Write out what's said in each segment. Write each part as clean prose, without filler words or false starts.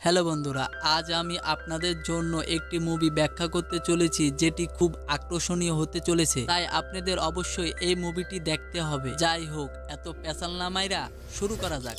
Hello বন্ধুরা, আজ আমি আপনাদের জন্য একটি মুভি ব্যাখ্যা করতে চলেছি যেটি খুব আকর্ষণীয় হতে চলেছে। তাই আপনাদের অবশ্যই এই মুভিটি দেখতে হবে। যাই হোক, এত পেশাল না মাইরা শুরু করা যাক।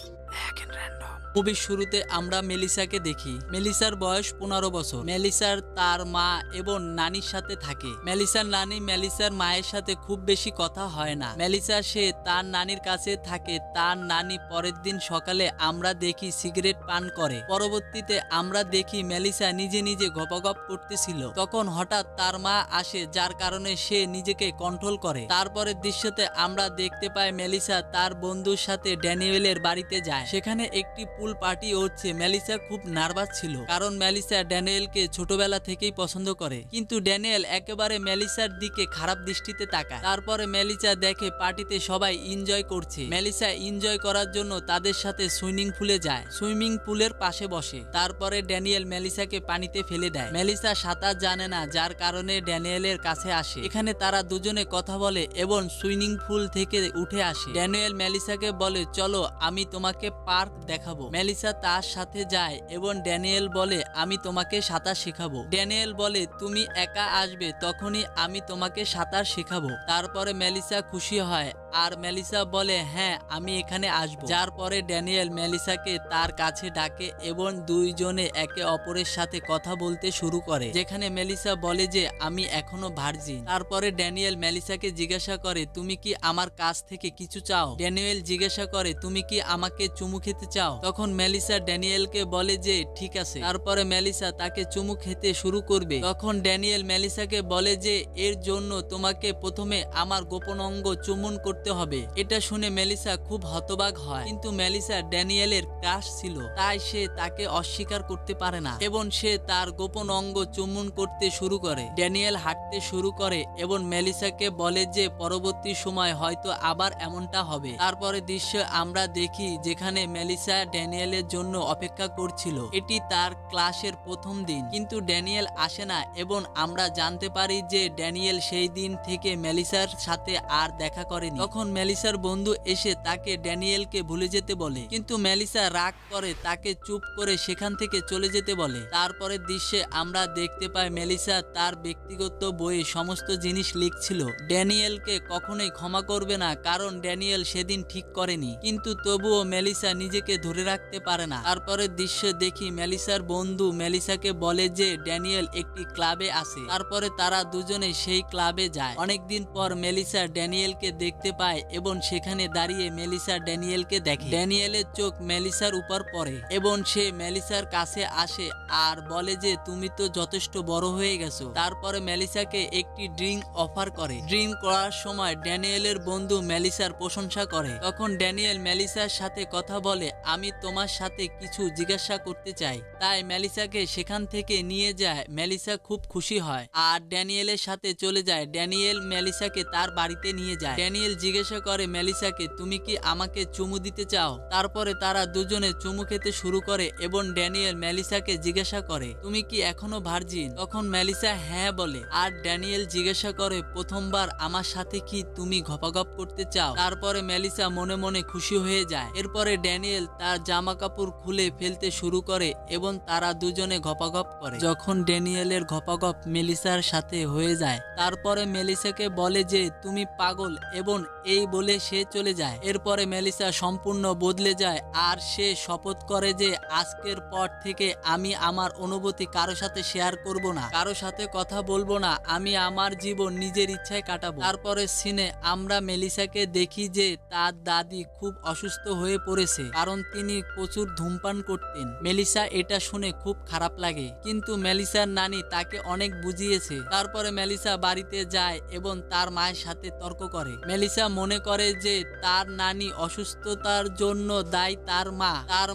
মুভির শুরুতে আমরা মেলিসাকে দেখি। মেলিসার বয়স 15 বছর। মেলিসার তার মা এবং নানির সাথে থাকে। মেলিসার নানি মেলিসার মায়ের সাথে খুব বেশি কথা হয় না। মেলিসা সে তার নানির কাছে থাকে। তার নানি পরের দিন সকালে আমরা দেখি সিগারেট পান করে। পরবর্তীতে আমরা দেখি মেলিসা নিজে নিজে গপগপ করতেছিল। তখন হঠাৎ তার মা আসে, যার কারণে সে নিজেকে কন্ট্রোল করে। তারপরের দৃশ্যতে আমরা দেখতে পাই মেলিসা তার বন্ধুর সাথে ড্যানিয়েলের বাড়িতে যায়। সেখানে একটি পুল পার্টি হচ্ছে। মেলিসা খুব নার্ভাস ছিল, কারণ মেলিসা ড্যানিয়েলকে ছোটবেলা থেকেই পছন্দ করে। কিন্তু ড্যানিয়েল একেবারে মেলিসার দিকে খারাপ দৃষ্টিতে তাকায়। তারপরে মেলিসা দেখে পার্টিতে সবাই এনজয় করছে। মেলিসা এনজয় করার জন্য তাদের সাথে সুইমিং পুলে যায়। সুইমিং পুলের পাশে বসে। তারপরে ড্যানিয়েল মেলিসাকে পানিতে ফেলে দেয়। মেলিসা সাঁতার জানে না, যার কারণে ড্যানিয়েলের কাছে আসে। এখানে তারা দুজনে কথা বলে এবং সুইমিং পুল থেকে উঠে আসে। ড্যানিয়েল মেলিসাকে বলে, চলো আমি তোমাকে পার্ক দেখাবো। মেলিসা তার সাথে যায় এবং ড্যানিয়েল বলে, আমি তোমাকে সাঁতার শেখাবো। ড্যানিয়েল বলে, তুমি একা আসবে, তখনই আমি তোমাকে সাঁতার শেখাবো। তারপরে মেলিসা খুশি হয় আর মেলিসা বলে, হ্যাঁ আমি এখানে আসবো। যার পরে ড্যানিয়েল মেলিসাকে তার কাছে ডাকে এবং দুইজনে একে অপরের সাথে কথা বলতে শুরু করে। যেখানে মেলিসা বলে যে আমি এখনো ভার্জিন। তারপরে ড্যানিয়েল মেলিসাকে জিজ্ঞাসা করে, তুমি কি আমার কাছ থেকে কিছু চাও? ড্যানিয়েল জিজ্ঞাসা করে, তুমি কি আমাকে চুমু খেতে চাও? তখন মেলিসা ড্যানিয়েলকে বলে যে ঠিক আছে। তারপরে মেলিসা তাকে চুমু খেতে শুরু করবে। তখন ড্যানিয়েল মেলিসাকে বলে যে এর জন্য তোমাকে প্রথমে আমার গোপন অঙ্গ চুম্বন করতে হবে। এটা শুনে মেলিসা খুব হতবাক হয়, কিন্তু মেলিসা ড্যানিয়েলের ক্রাশ ছিল, তাই সে তাকে অস্বীকার করতে পারে না এবং সে তার গোপন অঙ্গ চুম্বন করতে শুরু করে। ড্যানিয়েল হাঁটতে শুরু করে এবং মেলিসাকে বলে যে পরবর্তী সময় হয়তো আবার এমনটা হবে। তারপরে দৃশ্য আমরা দেখি যেখানে মেলিসা ড্যানিয়েলের জন্য অপেক্ষা করছিল। এটি তার ক্লাসের প্রথম দিন, কিন্তু ড্যানিয়েল আসে না এবং আমরা জানতে পারি যে ড্যানিয়েল সেই দিন থেকে মেলিসার সাথে আর দেখা করেনি। তখন মেলিসার বন্ধু এসে তাকে ড্যানিয়েলকে ভুলে যেতে বলে, কিন্তু মেলিসা রাগ করে তাকে চুপ করে সেখান থেকে চলে যেতে বলে। তারপরের দৃশ্যে আমরা দেখতে পাই মেলিসা তার ব্যক্তিগত বইয়ে সমস্ত জিনিস লিখছিল। ড্যানিয়েলকে কখনোই ক্ষমা করবে না, কারণ ড্যানিয়েল সেদিন ঠিক করেনি, কিন্তু তবুও মেলিসা নিজেকে ধরে রাখতে পারে না। তারপরের দৃশ্য দেখি মেলিসার বন্ধু মেলিসাকে বলে যে ড্যানিয়েল একটি ক্লাবে আছে। তারপরে তারা দুজনে সেই ক্লাবে যায়। অনেকদিন পর মেলিসা ড্যানিয়েলকে দেখতে পায় এবং সেখানে দাঁড়িয়ে মেলিসা ড্যানিয়েলকে দেখে। ড্যানিয়েলের চোখ মেলিসার উপর পড়ে এবং সে মেলিসার কাছে আসে আর বলে যে তুমি তো যথেষ্ট বড় হয়ে গেছো। তারপরে মেলিসাকে একটি ড্রিঙ্ক অফার করে। ড্রিঙ্ক করার সময় ড্যানিয়েলের বন্ধু মেলিসার প্রশংসা করে। তখন ড্যানিয়েল মেলিসার সাথে কথা বলে, আমি তোমার সাথে কিছু জিজ্ঞাসা করতে চাই। তাই মেলিসাকে সেখান থেকে নিয়ে যায়। মেলিসা খুব খুশি হয় আর ড্যানিয়েলের সাথে চলে যায়। ড্যানিয়েল মেলিসাকে তার বাড়িতে নিয়ে যায়। ড্যানিয়েল জিজ্ঞাসা করে মেলিসাকে, তুমি কি আমাকে চুমু দিতে চাও? তারপরে তারা দুজনে চুমু খেতে শুরু করে এবং ড্যানিয়েল মেলিসাকে জিজ্ঞাসা করে, তুমি কি এখনো ভার্জিন? তখন মেলিসা হ্যাঁ বলে আর ড্যানিয়েল জিজ্ঞাসা করে, প্রথমবার আমার সাথে কি তুমি গপাগপ করতে চাও? তারপরে মেলিসা মনে মনে খুশি হয়ে যায়। এরপরে ড্যানিয়েল তার জামা কাপড় খুলে ফেলতে শুরু করে এবং তারা দুজনে গপাগপ করে। যখন ড্যানিয়েলের গপাগপ মেলিসার সাথে হয়ে যায়, তারপরে মেলিসাকে বলে যে তুমি পাগল এবং এই বলে সে চলে যায়। এরপরে মেলিসা সম্পূর্ণ বদলে যায় আর সে শপথ করে যে আজকের পর থেকে আমি আমার অনুভূতি কারো সাথে শেয়ার করব না, কারো সাথে কথা বলবো না, আমি আমার জীবন নিজের ইচ্ছায় কাটাবো। তারপরে সিনে আমরা মেলিসাকে দেখি যে তার দাদি খুব অসুস্থ হয়ে পড়েছে, কারণ তিনি প্রচুর ধূমপান করতেন। মেলিসা এটা শুনে খুব খারাপ লাগে, কিন্তু মেলিসার নানি তাকে অনেক বুঝিয়েছে। তারপরে মেলিসা বাড়িতে যায় এবং তার মায়ের সাথে তর্ক করে। মেলিসা মনে করে যে তার নানি অসুস্থতার জন্য দায়ী তার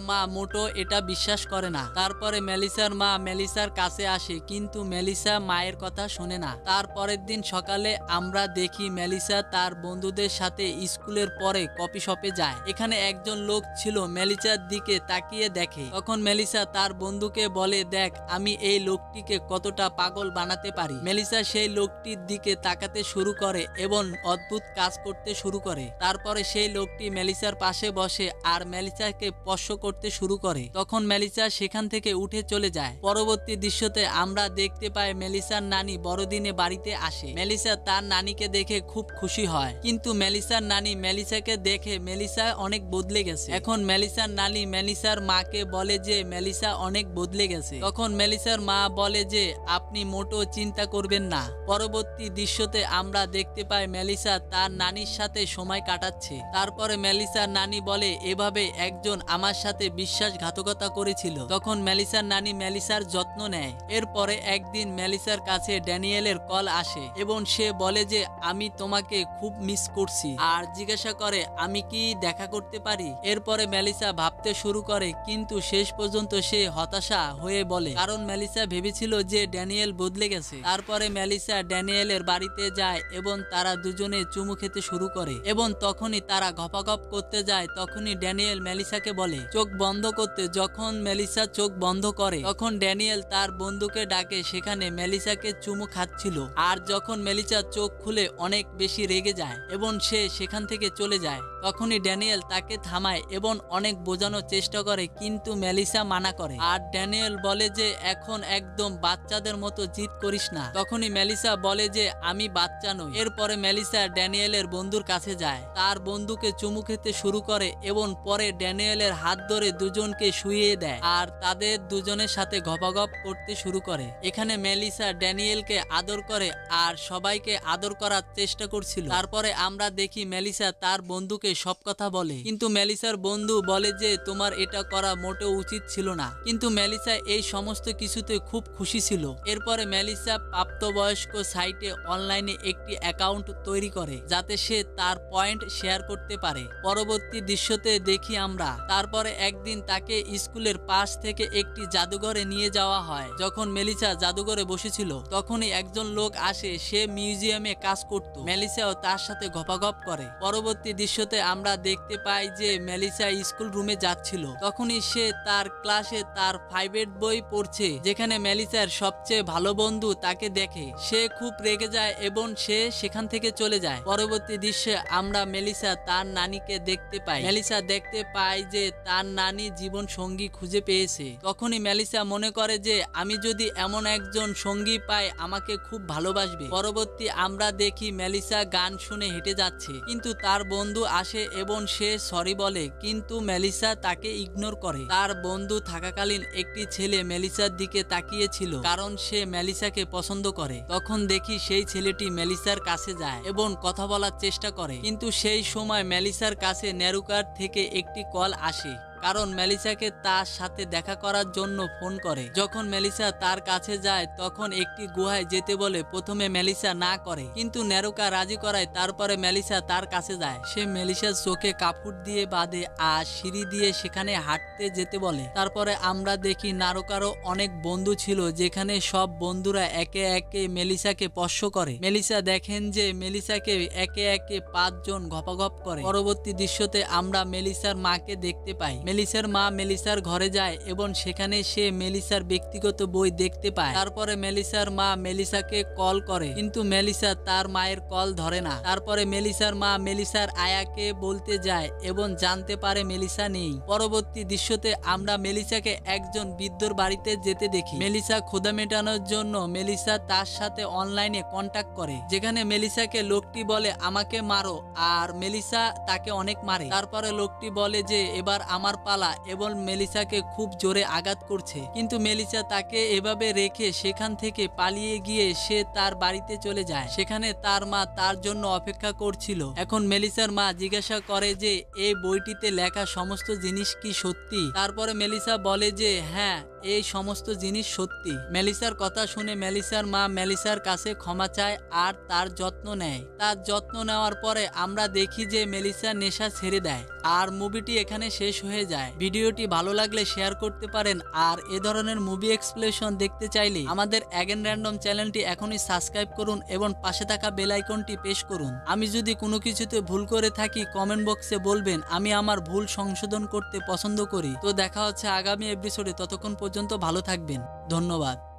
মা মোটো এটা বিশ্বাস করে না। তারপরে মেলিসার মা মেলিসার কাছে আসে, কিন্তু মেলিসা মায়ের কথা শোনে না। তারপরের দিন সকালে আমরা দেখি মেলিসা তার বন্ধুদের সাথে স্কুলের পরে কফি শপে যায়। এখানে একজন লোক ছিল মেলিসার দিকে তাকিয়ে দেখে। তখন মেলিসা তার বন্ধুকে বলে, দেখ আমি এই লোকটিকে কতটা পাগল বানাতে পারি। মেলিসা সেই লোকটির দিকে তাকাতে শুরু করে এবং অদ্ভুত কাজ করতে করতে শুরু করে। তারপরে সেই লোকটি মেলিসার পাশে বসে আর মেলিসাকে স্পর্শ করতে শুরু করে। তখন মেলিসা সেখান থেকে উঠে চলে যায়। পরবর্তী দৃশ্যতে আমরা দেখতে পাই মেলিসার নানি বড়দিনে বাড়িতে আসে। মেলিসা তার নানিকে দেখে খুব খুশি হয়, কিন্তু মেলিসার নানি মেলিসাকে দেখে মেলিসা অনেক বদলে গেছে। এখন মেলিসার নানি মেলিসার মাকে বলে যে মেলিসা অনেক বদলে গেছে। তখন মেলিসার মা বলে যে আপনি মোটেও চিন্তা করবেন না। পরবর্তী দৃশ্যতে আমরা দেখতে পাই মেলিসা তার নানির সাথে সময় কাটাচ্ছে। তারপরে মেলিসার নানি বলে এভাবে একজন আমার সাথে বিশ্বাসঘাতকতা করেছিল। তখন মেলিসার নানি মেলিসার যত্ন নেয়। এরপরে একদিন মেলিসার কাছে ড্যানিয়েলের কল আসে এবং সে বলে যে আমি তোমাকে খুব মিস করছি আর জিজ্ঞাসা করে আমি কি দেখা করতে পারি। এরপরে মেলিসা ভাবতে শুরু করে, কিন্তু শেষ পর্যন্ত সে হতাশা হয়ে বলে, কারণ মেলিসা ভেবেছিল যে ড্যানিয়েল বদলে গেছে। তারপরে মেলিসা ড্যানিয়েলের বাড়িতে যায় এবং তারা দুজনে চুমু খেতে শুরু করে এবং তখনই তারা গপাগপ করতে যায়। তখনই ড্যানিয়েল মেলিসাকে বলে চোখ বন্ধ করতে। যখন মেলিসা চোখ বন্ধ করে তখন ড্যানিয়েল তার বন্ধুকে ডাকে। সেখানে মেলিসাকে চুমু খাচ্ছিল। আর যখন মেলিসা চোখ খুলে অনেক বেশি রেগে যায় এবং সে সেখান থেকে চলে যায়, তখনই ড্যানিয়েল তাকে থামায় এবং অনেক বোঝানোর চেষ্টা করে, কিন্তু মেলিসা মানা করে। আর ড্যানিয়েল বলে যে এখন একদম বাচ্চাদের মতো জিদ করিস না। তখনই মেলিসা বলে যে আমি বাচ্চা নই। এরপরে মেলিসা ড্যানিয়েলের বন্ধুর কাছে যায়, তার বন্ধুকে চুমু খেতে শুরু করে এবং পরে ড্যানিয়েলের হাত ধরে দুজনকে শুইয়ে দেয় আর তাদের দুজনের সাথে গপাগপ করতে শুরু করে। এখানে মেলিসা ড্যানিয়েলকে আদর করে আর সবাইকে আদর করার চেষ্টা করছিল। তারপরে আমরা দেখি মেলিসা তার বন্ধুকে সব কথা বলে, কিন্তু মেলিসার বন্ধু বলে যে তোমার এটা করা মোটেও উচিত ছিল না। কিন্তু মেলিসা এই সমস্ত কিছুতে খুব খুশি ছিল। এরপরে মেলিসা প্রাপ্তবয়স্ক সাইটে অনলাইনে একটি অ্যাকাউন্ট তৈরি করে যাতে সে তার পয়েন্ট শেয়ার করতে পারে। পরবর্তী দৃশ্যতে দেখি আমরা তারপরে একদিন তাকে স্কুলের পাশ থেকে একটি জাদুঘরে নিয়ে যাওয়া হয়। যখন মেলিসা জাদুঘরে বসেছিল তখনই একজন লোক আসে, সে মিউজিয়ামে কাজ করত। মেলিসাও তার সাথে গপাগপ করে। পরবর্তী দৃশ্যতে আমরা দেখতে পাই যে মেলিসা স্কুল রুমে যাচ্ছিল। তখনই সে তার ক্লাসে তার প্রাইভেট বই পড়ছে, যেখানে মেলিসার সবচেয়ে ভালো বন্ধু তাকে দেখে। সে খুব রেগে যায় এবং সে সেখান থেকে চলে যায়। পরবর্তী দৃশ্যে আমরা মেলিসা তার নানিকে দেখতে পাই। মেলিসা দেখতে পায় যে তার নানি জীবন সঙ্গী খুঁজে পেয়েছে। তখনই মেলিসা মনে করে যে আমি যদি এমন একজন সঙ্গী পাই আমাকে খুব ভালোবাসবে। পরবর্তী আমরা দেখি মেলিসা গান শুনে হেঁটে যাচ্ছে, কিন্তু তার বন্ধু আসে এবং সে সরি বলে, কিন্তু মেলিসা তাকে ইগনোর করে। তার বন্ধু থাকাকালীন একটি ছেলে মেলিসার দিকে তাকিয়েছিল, কারণ সে মেলিসাকে পছন্দ করে। তখন দেখি সেই ছেলেটি মেলিসার কাছে যায় এবং কথা বলার চেষ্টা করে, কিন্তু সেই সময় মেলিসার কাছে নেরুকার থেকে একটি কল আসে, কারণ মেলিসাকে তার সাথে দেখা করার জন্য ফোন করে। যখন মেলিসা তার কাছে যায় তখন একটি গুহায় যেতে বলে। প্রথমে মেলিসা না করে, কিন্তু নেরুকা রাজি করায়। তারপরে মেলিসা তার কাছে যায়। সে মেলিসার চোখে কাপড় দিয়ে বাঁধে আর সিঁড়ি দিয়ে সেখানে হাঁটতে যেতে বলে। তারপরে আমরা দেখি নারকারও অনেক বন্ধু ছিল, যেখানে সব বন্ধুরা একে একে মেলিসাকে স্পর্শ করে। মেলিসা দেখেন যে মেলিসাকে একে একে 5 জন গপাগপ করে। পরবর্তী দৃশ্যতে আমরা মেলিসার মাকে দেখতে পাই। মেলিসার মা মেলিসার ঘরে যায় এবং সেখানে সে মেলিসার ব্যক্তিগত বই দেখতে পায়। তারপরে মেলিসার মা মেলিসাকে কল করে, কিন্তু মেলিসা তার মায়ের কল ধরে না। তারপরে মেলিসার মা মেলিসার আয়াকে বলতে যায় এবং জানতে পারে মেলিসা নেই। পরবর্তী দৃশ্যতে আমরা মেলিসাকে একজন বৃদ্ধর বাড়িতে যেতে দেখি। মেলিসা ক্ষুধা মেটানোর জন্য মেলিসা তার সাথে অনলাইনে কন্টাক্ট করে, যেখানে মেলিসাকে লোকটি বলে আমাকে মারো, আর মেলিসা তাকে অনেক মারে। তারপরে লোকটি বলে যে এবার আমার পালা এবং মেলিসাকে খুব জোরে আঘাত করছে, কিন্তু মেলিসা তাকে এভাবে রেখে সেখান থেকে পালিয়ে গিয়ে সে তার বাড়িতে চলে যায়। সেখানে তার মা তার জন্য অপেক্ষা করছিল। এখন মেলিসার মা জিজ্ঞাসা করে যে এই বইটিতে লেখা সমস্ত জিনিস কি সত্যি? তারপরে মেলিসা বলে যে হ্যাঁ, এই সমস্ত জিনিস সত্যি। মেলিসার কথা শুনে মেলিসার মা মেলিসার কাছে ক্ষমা চায় আর তার যত্ন নেয়। তার যত্ন নেওয়ার পরে আমরা দেখি যে মেলিসা নেশা ছেড়ে দেয় আর মুভিটি এখানে শেষ হয়ে যায়। ভিডিওটি ভালো লাগলে শেয়ার করতে পারেন, আর এ ধরনের মুভি এক্সপ্লেনেশন দেখতে চাইলে আমাদের অ্যাগেন র্যান্ডম চ্যানেলটি এখনই সাবস্ক্রাইব করুন এবং পাশে থাকা বেল আইকনটি প্রেস করুন। আমি যদি কোনো কিছুতে ভুল করে থাকি কমেন্ট বক্সে বলবেন, আমি আমার ভুল সংশোধন করতে পছন্দ করি। তো দেখা হচ্ছে আগামী এপিসোডে, ততক্ষণ পর্যন্ত ভালো থাকবেন। ধন্যবাদ।